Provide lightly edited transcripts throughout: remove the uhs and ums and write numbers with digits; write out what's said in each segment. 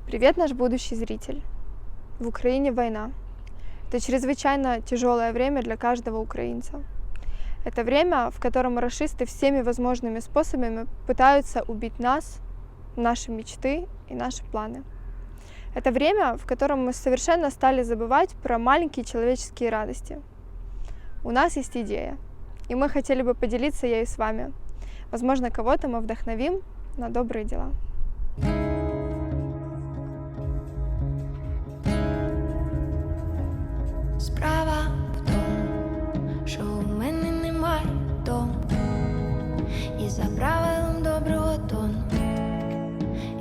Привет, наш будущий зритель. В Украине война. Это чрезвычайно тяжелое время для каждого украинца. Это время, в котором рашисты всеми возможными способами пытаются убить нас, наши мечты и наши планы. Это время, в котором мы совершенно стали забывать про маленькие человеческие радости. У нас есть идея, и мы хотели бы поделиться ею с вами. Возможно, кого-то мы вдохновим на добрые дела. Справа в тому, що у мене немає дому, і за правилом доброго тону,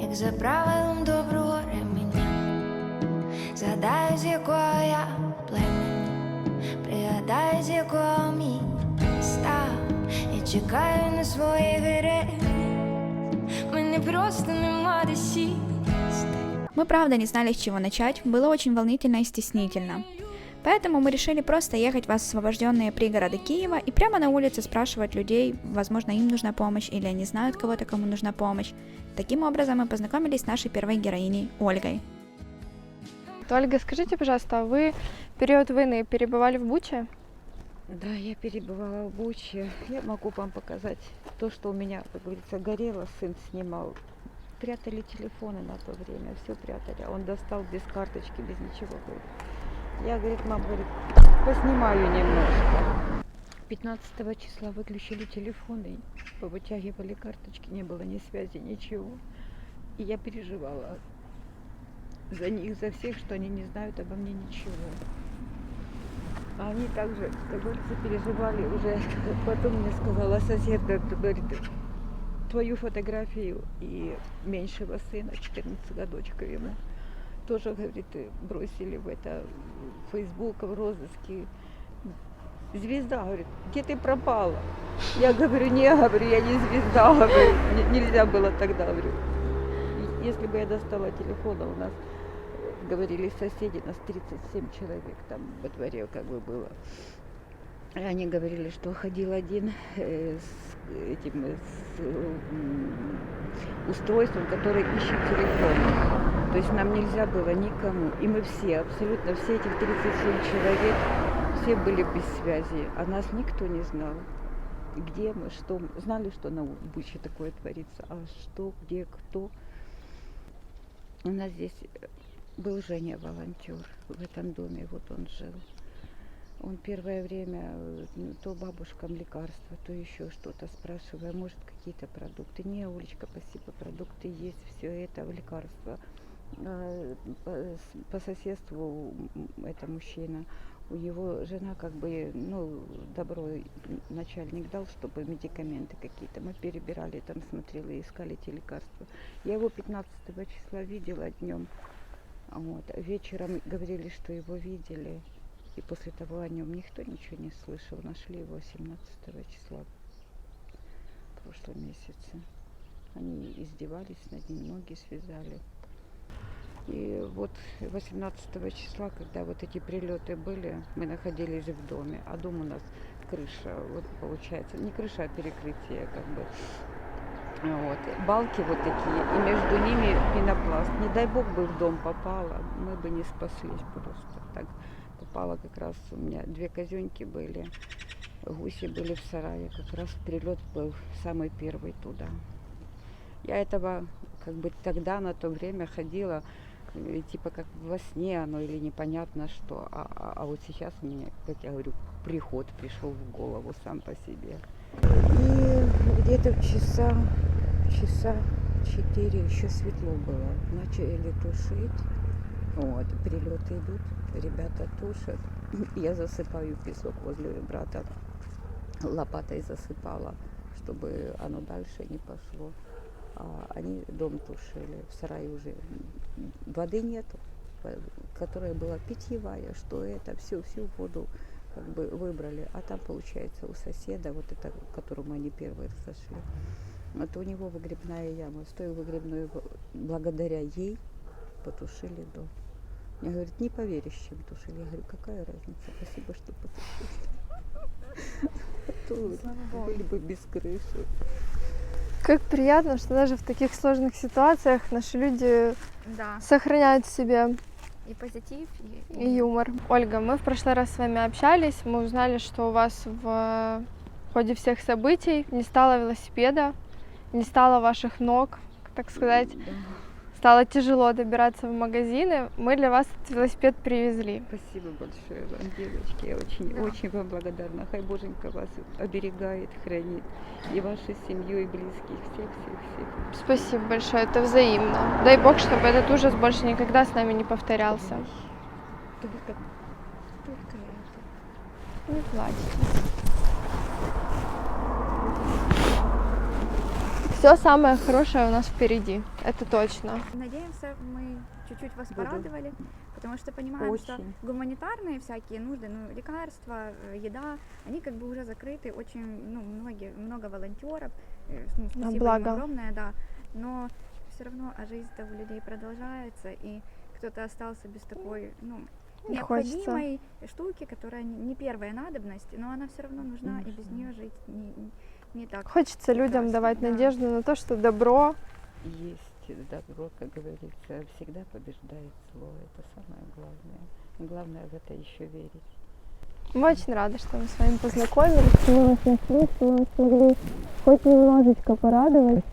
як за правилом доброго ременя, згадаю, з якого я племені, пригадаю, з якого міста, і чекаю на своїх героїв, мене просто нема де сісти. Мы правда не знали, с чего начать, было очень волнительно и стеснительно. Поэтому мы решили просто ехать в освобожденные пригороды Киева и прямо на улице спрашивать людей, возможно, им нужна помощь или они знают кого-то, кому нужна помощь. Таким образом мы познакомились с нашей первой героиней Ольгой. Ольга, скажите, пожалуйста, вы в период войны перебывали в Буче? Да, я перебывала в Буче. Я могу вам показать то, что у меня, как говорится, горело, сын снимал. Прятали телефоны на то время, все прятали. А он достал без карточки, без ничего. Я, говорит, мам, говорит, поснимаю немножко. 15 числа выключили телефоны, повытягивали карточки, не было ни связи, ничего. И я переживала за них, за всех, что они не знают обо мне ничего. А они также, как говорится, переживали уже. Потом мне сказала соседка, говорит, твою фотографию и меньшего сына, 14 годочков ему, тоже, говорит, бросили в это, в Facebook, в розыске. Звезда, говорит, где ты пропала? Я говорю, не, говорю, я не звезда, говорю, нельзя было тогда, говорю. Если бы я достала телефон, у нас, говорили соседи, нас 37 человек там во дворе как бы было. И они говорили, что ходил один с устройством, который ищет телефон. То есть нам нельзя было никому. И мы все, абсолютно все этих 37 человек, все были без связи. А нас никто не знал. Где мы, что мы. Знали, что на Буче такое творится. А что, где, кто. У нас здесь был Женя, волонтер. В этом доме вот он жил. Он первое время то бабушкам лекарства, то еще что-то, спрашивая, может, какие-то продукты. Не, Олечка, спасибо, продукты есть, все это, лекарства. По соседству это мужчина, у его жена как бы, добро начальник дал, чтобы медикаменты какие-то. Мы перебирали, там смотрели, искали эти лекарства. Я его 15 числа видела днем, вот. Вечером говорили, что его видели. И после того о нем никто ничего не слышал. Нашли его 17 числа в прошлом месяце. Они издевались над ним, ноги связали. И вот 18 числа, когда вот эти прилеты были, мы находились в доме. А дом у нас крыша, вот получается, не крыша, а перекрытие как бы. Вот. Балки вот такие, и между ними пенопласт. Не дай бог бы в дом попало, мы бы не спаслись просто. Так попало как раз, у меня 2 козёнки были, гуси были в сарае, как раз прилет был самый первый туда. Я этого как бы тогда на то время ходила, типа как во сне оно или непонятно что, а вот сейчас у меня, как я говорю, приход пришел в голову сам по себе. И где-то в часа 4 еще светло было, начали тушить. Вот, прилеты идут, ребята тушат. Я засыпаю песок возле брата, лопатой засыпала, чтобы оно дальше не пошло. А они дом тушили, в сарае уже воды нету, которая была питьевая, что это, всю воду как бы выбрали. А там, получается, у соседа, вот это, к которому они первые сошли, вот у него выгребная яма. С той выгребной, благодаря ей, потушили дом. Мне говорит, не поверишь, чем тушили. Я говорю, какая разница, спасибо, что потушили. А то были бы без крыши. Как приятно, что даже в таких сложных ситуациях наши люди Да, сохраняют в себе и позитив, и юмор. Ольга, мы в прошлый раз с вами общались, мы узнали, что у вас в ходе всех событий не стало велосипеда, не стало ваших ног, так сказать. Стало тяжело добираться в магазины. Мы для вас этот велосипед привезли. Спасибо большое вам, девочки. Я очень вам благодарна. Хай Боженька вас оберегает, хранит. И вашу семью, и близких. Всех. Спасибо большое, это взаимно. Дай Бог, чтобы этот ужас больше никогда с нами не повторялся. Только это. Не плачь. Все самое хорошее у нас впереди, это точно. Надеемся, мы чуть-чуть вас Буду. порадовали, потому что понимаем, что Очень. гуманитарные всякие нужды, лекарства, еда, они как бы уже закрыты, очень, много волонтеров, спасибо благо. им огромное, да, но все равно, жизнь-то у людей продолжается, и кто-то остался без такой, Не хочется. необходимой штуки, которая не первая надобность, но она все равно нужна, и без нее жить не так. Хочется людям прекрасно, давать да. надежду на то, что добро. Есть добро, как говорится, всегда побеждает зло. Это самое главное. Главное в это еще верить. Мы очень рады, что мы с вами познакомились, что мы вас нашли, что мы смогли хоть немножечко порадовать.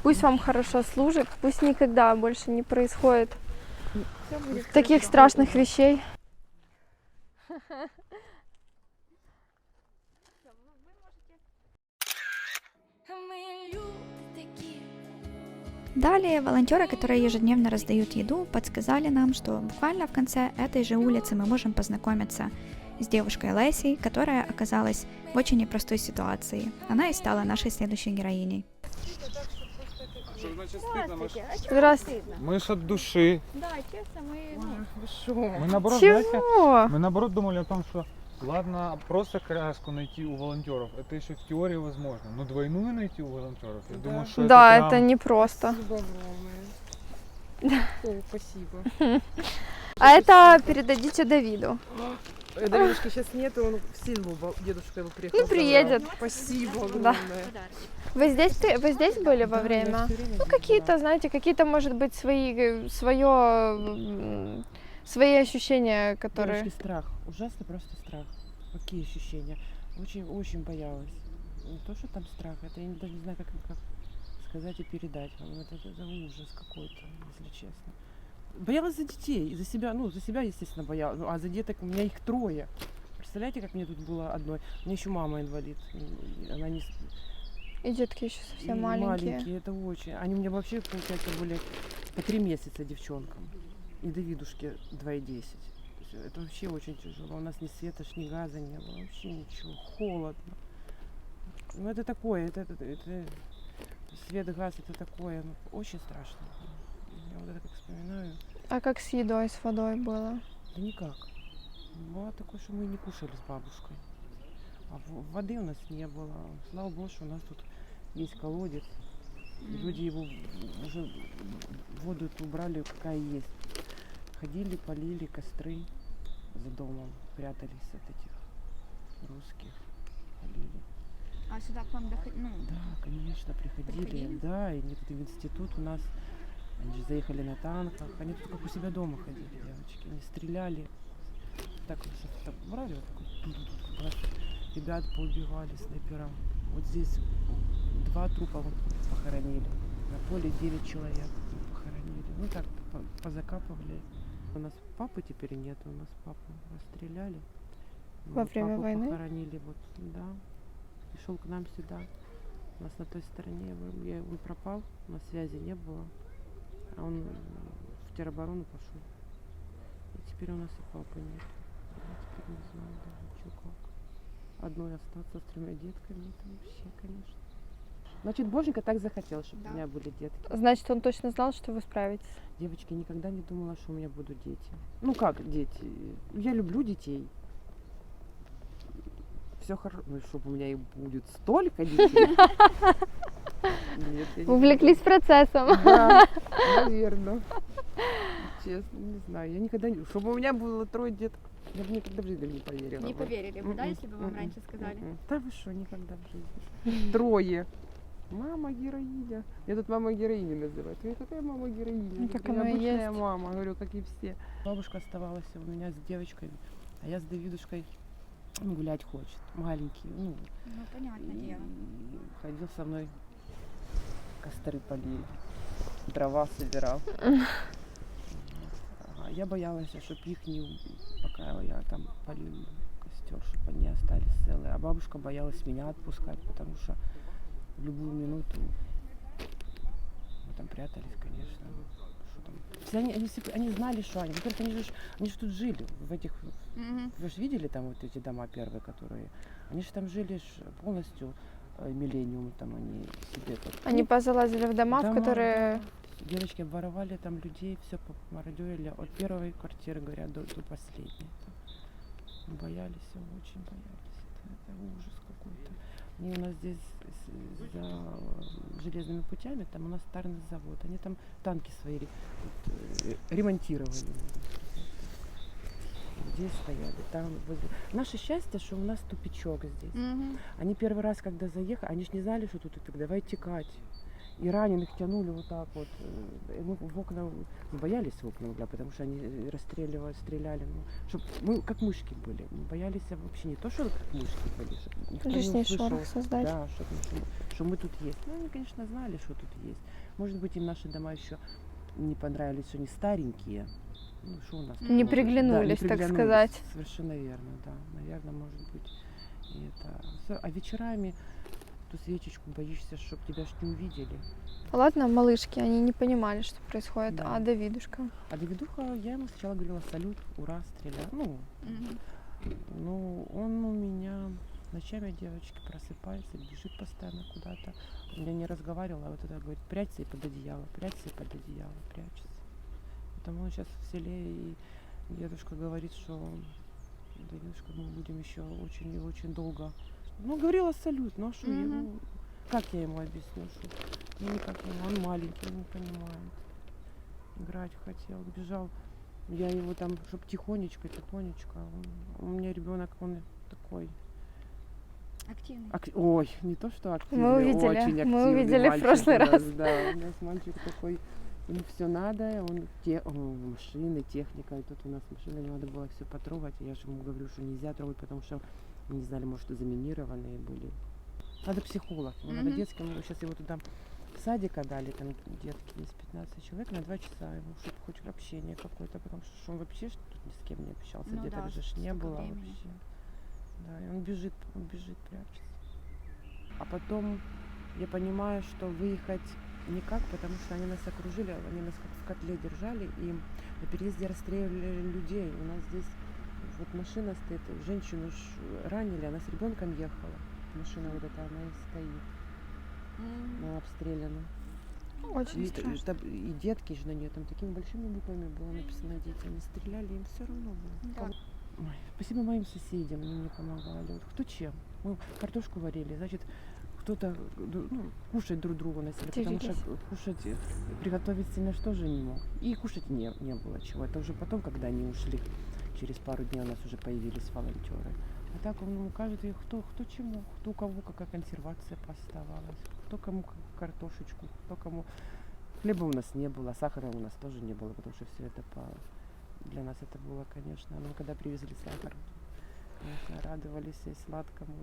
Пусть вам хорошо служит, пусть никогда больше не происходит Всё будет таких хорошо. страшных вещей. Мы люди такие. Далее волонтеры, которые ежедневно раздают еду, подсказали нам, что буквально в конце этой же улицы мы можем познакомиться с девушкой Лесей, которая оказалась в очень непростой ситуации. Она и стала нашей следующей героиней. Что значит стыдно? Здравствуйте. Мы ж от души. Да, честно, мы... Мы наоборот, знаете, Чего? мы наоборот думали о том, что ладно, просто коляску найти у волонтеров, это еще в теории возможно, но двойную найти у волонтеров, я думаю, что Да, это это прям... непросто. Спасибо огромное. Ой, спасибо. А это передадите Давиду. Давидушки сейчас нету, он в Сильву, дедушка его приехал. Ну, приедет. забрал. Спасибо Да. огромное. Вы здесь были во Да, время? я всё время Ну, здесь какие-то, знаете, какие-то, может быть, свои ощущения, которые... Девочки, страх. Ужасно просто страх. Какие ощущения? Очень боялась. Не то, что там страх, это я даже не знаю, как сказать и передать вам. Это ужас какой-то, если честно. Боялась за детей, за себя, естественно, боялась. А за деток у меня их 3. Представляете, как мне тут было одной? У меня еще мама инвалид. Она не... И детки еще совсем И маленькие. это очень. Они у меня вообще, получается, были по 3 месяца девчонкам. И Давидушке 2,10. То есть это вообще очень тяжело. У нас ни света, ни газа не было. Вообще ничего. Холодно. Ну это такое. Это свет, газ, это такое. Очень страшно. Я вот это как вспоминаю. А как с едой, с водой было? Да никак. Было такое, что мы не кушали с бабушкой. А воды у нас не было. Слава богу, что у нас тут есть колодец. Люди его уже воду эту убрали, какая есть. Ходили, полили костры за домом, прятались от этих русских. Полили. А сюда к вам доходили? Да, конечно, приходили. Да, и они тут и в институт у нас. Они же заехали на танках. Они тут как у себя дома ходили, девочки. Они стреляли. Так вот брали, вот так вот. Ребят поубивали снайперам. Вот здесь 2 трупа вот похоронили. На поле 9 человек похоронили. Ну так, позакапывали. У нас папы теперь нет. У нас папу расстреляли. Во время папу войны? похоронили, вот, да. Пришел к нам сюда. У нас на той стороне. Он пропал, у нас связи не было. А он в тероборону пошел. И теперь у нас и папы нет. Я теперь не знаю даже, что как. Одной остаться с 3 детками, это вообще, конечно. Значит, Боженька так захотел, чтобы у меня были детки. Значит, он точно знал, что вы справитесь. Девочки, никогда не думала, что у меня будут дети. Ну как дети? Я люблю детей. Все хорошо. Ну, чтобы у меня их будет столько детей. Нет, я не Увлеклись процессом. Да, наверное. честно, не знаю. Я никогда не... Чтобы у меня было 3 деток, я бы никогда в жизни не поверила. Не бы. поверили бы, да, Мгм, если бы вам мгм, раньше сказали? мгм. Да вы что, никогда в жизни. 3. Мама героиня. Я тут мама героини называют. Я какая мама героиня? Ну, так Я оно и обычная есть. мама, говорю, как и все. Бабушка оставалась у меня с девочкой, а я с Давидушкой гулять хочет. Маленький, ну, Ну, понятное и дело. ходил со мной, костры полил, дрова собирал. Ага, я боялась, чтобы их не пока я там полил костер, чтобы они остались целые. А бабушка боялась меня отпускать, потому что в любую минуту мы там прятались, конечно. Что там. Все они знали, что они. Во-первых, они же тут жили, в этих. Вы же видели там вот эти дома первые, которые. Они же там жили полностью миллениум, там они себе тут. Они позалазили в дома, в Дома, которые... да. Девочки обворовали там людей, все помародерили от первой квартиры, говорят, до последней. Там. Боялись, очень боялись. Это ужас какой-то. Они у нас здесь за железными путями, там у нас тарный завод. Они там танки свои ремонтировали. Здесь стояли, там возле. Наше счастье, что у нас тупичок здесь. Они первый раз, когда заехали, они же не знали, что тут тупик, давай текать. И раненых тянули вот так вот. И мы в окна боялись в окна угля, потому что они расстреливали, стреляли. Мы как мышки были. Мы боялись вообще не то, что как мышки были. Никто не Лишний услышал. шорох создать. Да, что мы тут есть. Ну, они, конечно, знали, что тут есть. Может быть, им наши дома еще не понравились, что они старенькие. Ну, что у нас тут Не может? приглянулись, Да, не так приглянулись. сказать. Совершенно верно, да. Наверное, может быть. И это. А вечерами ту свечечку боишься, чтобы тебя ж не увидели. Ладно, малышки, они не понимали, что происходит. Да. А Давидушка? А Давидуха, я ему сначала говорила салют, ура, стреляй. Ну, он у меня ночами, девочки, просыпается, бежит постоянно куда-то. Он меня не разговаривал, а вот это говорит, прячься и под одеяло, прячется. Потому он сейчас в селе, и дедушка говорит, что Давидушка, мы будем еще очень и очень долго. Ну, говорила салют, ну а что, как я ему объясню, что я никак не, он маленький, он не понимает. Играть хотел, бежал. Я его там, чтобы тихонечко. У меня ребенок, он такой. Активный. Ой, не то что активный, Мы увидели, очень активный мы увидели в мальчик прошлый у нас, раз. Да, у нас мальчик такой, ему все надо, машины, техника, и тут у нас машины, надо было все потрогать. Я же ему говорю, что нельзя трогать, потому что мы не знали, может, заминированные были. Надо психолог, надо детский, мы сейчас его туда в садик отдали, там детки есть 15 человек на 2 часа, ему чтобы хоть общение какое-то, потому что он вообще тут ни с кем не общался, Ну где-то да, же ж не столько было времени. вообще. Да, и он бежит, прячется. А потом я понимаю, что выехать никак, потому что они нас окружили, они нас как в котле держали, и на переезде расстреливали людей. У нас здесь вот машина стоит, женщину ранили, она с ребенком ехала. Машина вот эта, она и стоит. Она обстреляна. Очень страшно. И детки же на нее там такими большими буквами было написано дети. Они стреляли, им все равно было. Да. Ой, спасибо моим соседям, они мне помогали. Вот кто чем? Мы картошку варили, значит, кто-то кушать друг другу носили, потому что кушать, приготовить себе тоже не мог. И кушать не было чего. Это уже потом, когда они ушли, через пару дней у нас уже появились волонтеры. А так каждый, кто чему, кто у кого какая консервация поставалась, кто кому картошечку, кто кому. Хлеба у нас не было, сахара у нас тоже не было, потому что все это для нас это было, конечно. Но когда привезли сахар, конечно, радовались и сладкому.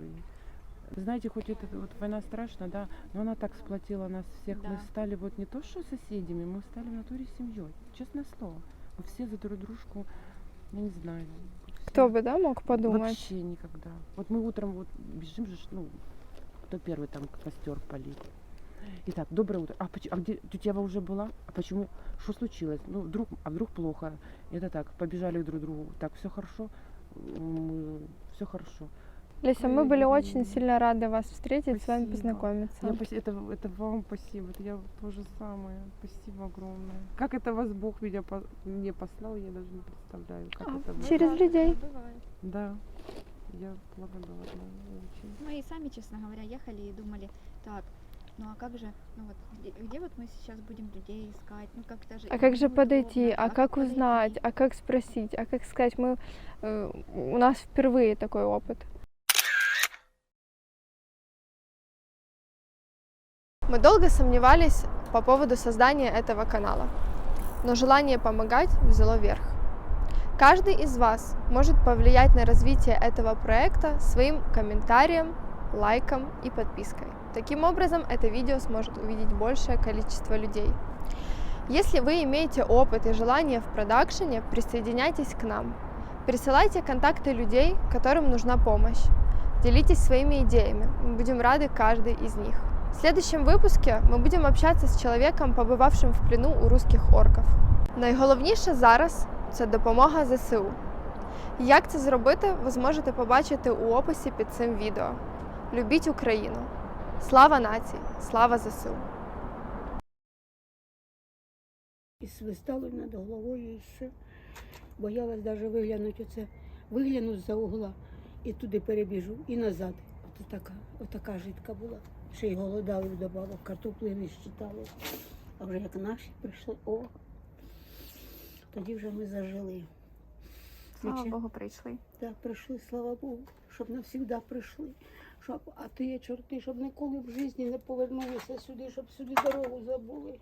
Вы знаете, хоть это вот война страшна, да, но она так сплотила нас всех. Да. Мы стали вот не то что соседями, мы стали в натуре семьей. Честное слово. Мы все за друг дружку, я не знаю. Кто бы, да, мог подумать? Вообще никогда. Вот мы утром вот бежим же, кто первый там костер полит. Итак, доброе утро. А где тетя Ева уже была? А почему? Что случилось? Ну, вдруг плохо. Это так, побежали друг к другу. Так, все хорошо? Все хорошо. Леся, мы были очень сильно рады вас встретить, с вами Спасибо. познакомиться. Это вам спасибо. Это я тоже самое. Спасибо огромное. Как это вас Бог мне послал, я даже не представляю. Как это было. Через людей. Бывает. Да. Я благодарна очень. Мы и сами, честно говоря, ехали и думали, так, Ну а как же, ну вот, где вот мы сейчас будем людей искать? Ну как-то же... А как же неудобно. подойти? А как подойти? узнать? А как спросить? А как сказать? У нас впервые такой опыт. Мы долго сомневались по поводу создания этого канала, но желание помогать взяло верх. Каждый из вас может повлиять на развитие этого проекта своим комментарием, лайком и подпиской. Таким образом, это видео сможет увидеть большее количество людей. Если вы имеете опыт и желание в продакшене, присоединяйтесь к нам. Присылайте контакты людей, которым нужна помощь. Делитесь своими идеями. Мы будем рады каждой из них. В следующем выпуске ми будемо общатися з чоловіком, побувавшим в плену у русських орків. Найголовніше зараз – це допомога ЗСУ. Як це зробити, ви зможете побачити у описі під цим відео. Любіть Україну! Слава нації! Слава ЗСУ! І свистало над головою, і все. Боялась навіть виглянути оце. Вигляну з-за угла і туди перебіжу, і назад. Отака жидка була. Ще й голодали вдобавок, картоплі не щитали. А вже як наші прийшли, тоді вже ми зажили. Слава Богу, прийшли. Так, прийшли, слава Богу, щоб навсігда прийшли. А ті чорти, щоб ніколи в житті не повернулися сюди, щоб сюди дорогу забули.